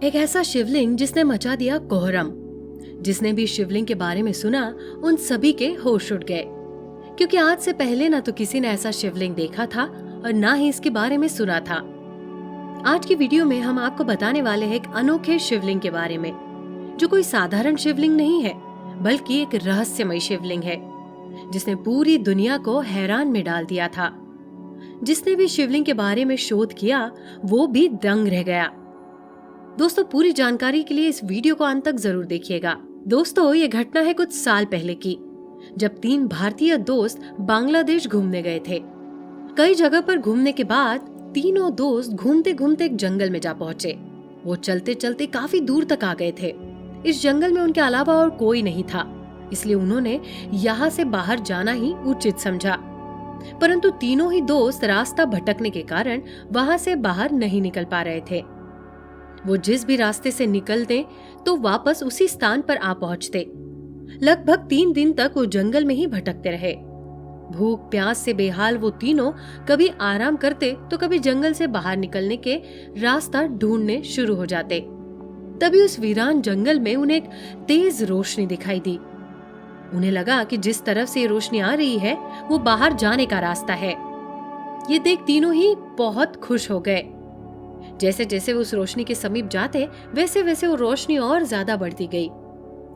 एक ऐसा शिवलिंग जिसने मचा दिया कोहरम। जिसने भी शिवलिंग के बारे में सुना उन सभी के होश उड़ गए, क्योंकि आज से पहले ना तो किसी ने ऐसा शिवलिंग देखा था और ना ही इसके बारे में सुना था। आज की वीडियो में हम आपको बताने वाले हैं एक अनोखे शिवलिंग के बारे में, जो कोई साधारण शिवलिंग नहीं है बल्कि एक रहस्यमय शिवलिंग है जिसने पूरी दुनिया को हैरान में डाल दिया था। जिसने भी शिवलिंग के बारे में शोध किया वो भी दंग रह गया। दोस्तों, पूरी जानकारी के लिए इस वीडियो को अंत तक जरूर देखिएगा। दोस्तों, ये घटना है कुछ साल पहले की, जब 3 भारतीय दोस्त बांग्लादेश घूमने गए थे। कई जगह पर घूमने के बाद तीनों दोस्त घूमते घूमते एक जंगल में जा पहुंचे। वो चलते चलते काफी दूर तक आ गए थे। इस जंगल में उनके अलावा और कोई नहीं था, इसलिए उन्होंने यहाँ से बाहर जाना ही उचित समझा। परंतु तीनों ही दोस्त रास्ता भटकने के कारण वहां से बाहर नहीं निकल पा रहे थे। वो जिस भी रास्ते से निकलते तो वापस उसी स्थान पर आ पहुंचते। लगभग 3 दिन तक वो जंगल में ही भटकते रहे। भूख प्यास से बेहाल वो तीनों कभी आराम करते तो कभी जंगल से बाहर निकलने के रास्ता ढूंढने शुरू हो जाते। तभी उस वीरान जंगल में उन्हें एक तेज रोशनी दिखाई दी। उन्हें लगा कि जिस तरफ से ये रोशनी आ रही है वो बाहर जाने का रास्ता है। ये देख तीनों ही बहुत खुश हो गए। जैसे जैसे वो उस रोशनी के समीप जाते वैसे वैसे वो रोशनी और ज्यादा बढ़ती गई।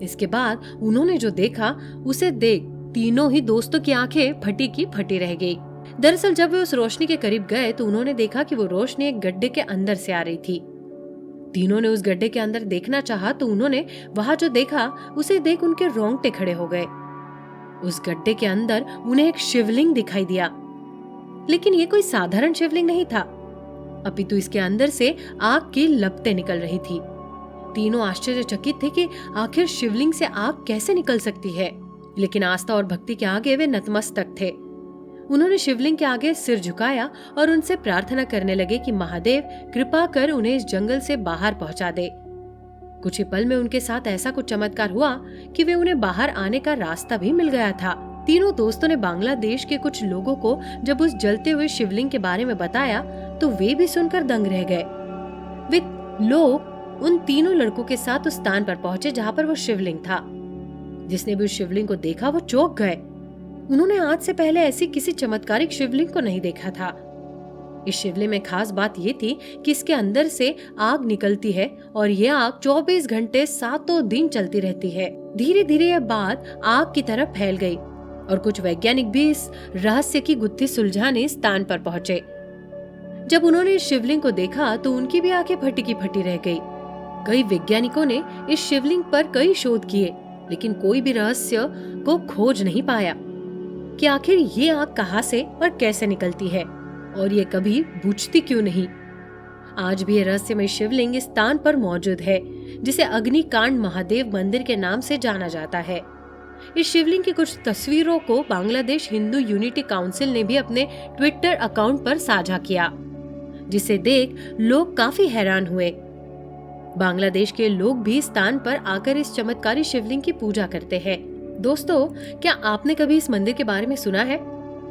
इसके बाद उन्होंने जो देखा उसे देख तीनों ही दोस्तों की आंखें फटी की फटी रह गई। दरअसल जब वे उस रोशनी के करीब गए तो उन्होंने देखा कि वो रोशनी एक गड्ढे के अंदर से आ रही थी। तीनों ने उस गड्ढे के अंदर देखना चाहा तो उन्होंने वहां जो देखा उसे देख उनके रोंगटे खड़े हो गए। उस गड्ढे के अंदर उन्हें एक शिवलिंग दिखाई दिया, लेकिन ये कोई साधारण शिवलिंग नहीं था, अपितु इसके अंदर से आग की लपटें निकल रही थी। तीनों आश्चर्यचकित थे कि आखिर शिवलिंग से आग कैसे निकल सकती है, लेकिन आस्था और भक्ति के आगे वे नतमस्तक थे। उन्होंने शिवलिंग के आगे सिर झुकाया और उनसे प्रार्थना करने लगे कि महादेव कृपा कर उन्हें इस जंगल से बाहर पहुंचा दे। कुछ ही पल में उनके साथ ऐसा कुछ चमत्कार हुआ कि वे उन्हें बाहर आने का रास्ता भी मिल गया था। तीनों दोस्तों ने बांग्लादेश के कुछ लोगों को जब उस जलते हुए शिवलिंग के बारे में बताया तो वे भी सुनकर दंग रह गए। वे लोग उन तीनों लड़कों के साथ उस स्थान पर पहुंचे जहां पर वो शिवलिंग था। जिसने भी उस शिवलिंग को देखा वो चौंक गए। उन्होंने आज से पहले ऐसी किसी चमत्कारिक शिवलिंग को नहीं देखा था। इस शिवलिंग में खास बात ये थी कि इसके अंदर से आग निकलती है और ये आग 24 घंटे 7 दिन चलती रहती है। धीरे धीरे यह बात आग की तरफ फैल गई और कुछ वैज्ञानिक भी इस रहस्य की गुत्थी सुलझाने स्थान पर पहुंचे। जब उन्होंने इस शिवलिंग को देखा तो उनकी भी आंखें फटी की फटी रह गई। कई वैज्ञानिकों ने इस शिवलिंग पर कई शोध किए, लेकिन कोई भी रहस्य को खोज नहीं पाया कि आखिर ये आग कहां से और कैसे निकलती है और ये कभी बुझती क्यों नहीं। आज भी ये रहस्यमय शिवलिंग इस स्थान पर मौजूद है, जिसे अग्निकांड महादेव मंदिर के नाम से जाना जाता है। इस शिवलिंग की कुछ तस्वीरों को बांग्लादेश हिंदू यूनिटी काउंसिल ने भी अपने ट्विटर अकाउंट पर साझा किया, जिसे देख लोग काफी हैरान हुए। बांग्लादेश के लोग भी इस स्थान पर आकर इस चमत्कारी शिवलिंग की पूजा करते हैं। दोस्तों, क्या आपने कभी इस मंदिर के बारे में सुना है?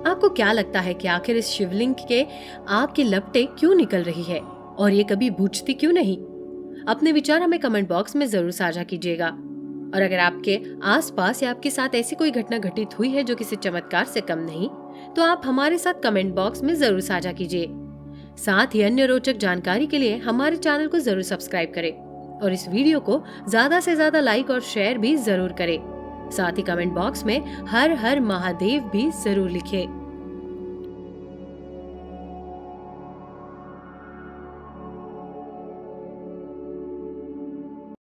आपको क्या लगता है कि आखिर इस शिवलिंग के आग की लपटें क्यों निकल रही है और ये कभी बुझती क्यों नहीं? अपने विचार हमें कमेंट बॉक्स में जरूर साझा कीजिएगा। और अगर आपके आसपास या आपके साथ ऐसी कोई घटना घटित हुई है जो किसी चमत्कार से कम नहीं, तो आप हमारे साथ कमेंट बॉक्स में जरूर साझा कीजिए। साथ ही अन्य रोचक जानकारी के लिए हमारे चैनल को जरूर सब्सक्राइब करें और इस वीडियो को ज्यादा से ज्यादा लाइक और शेयर भी जरूर करें। साथ ही कमेंट बॉक्स में हर हर महादेव भी जरूर लिखें।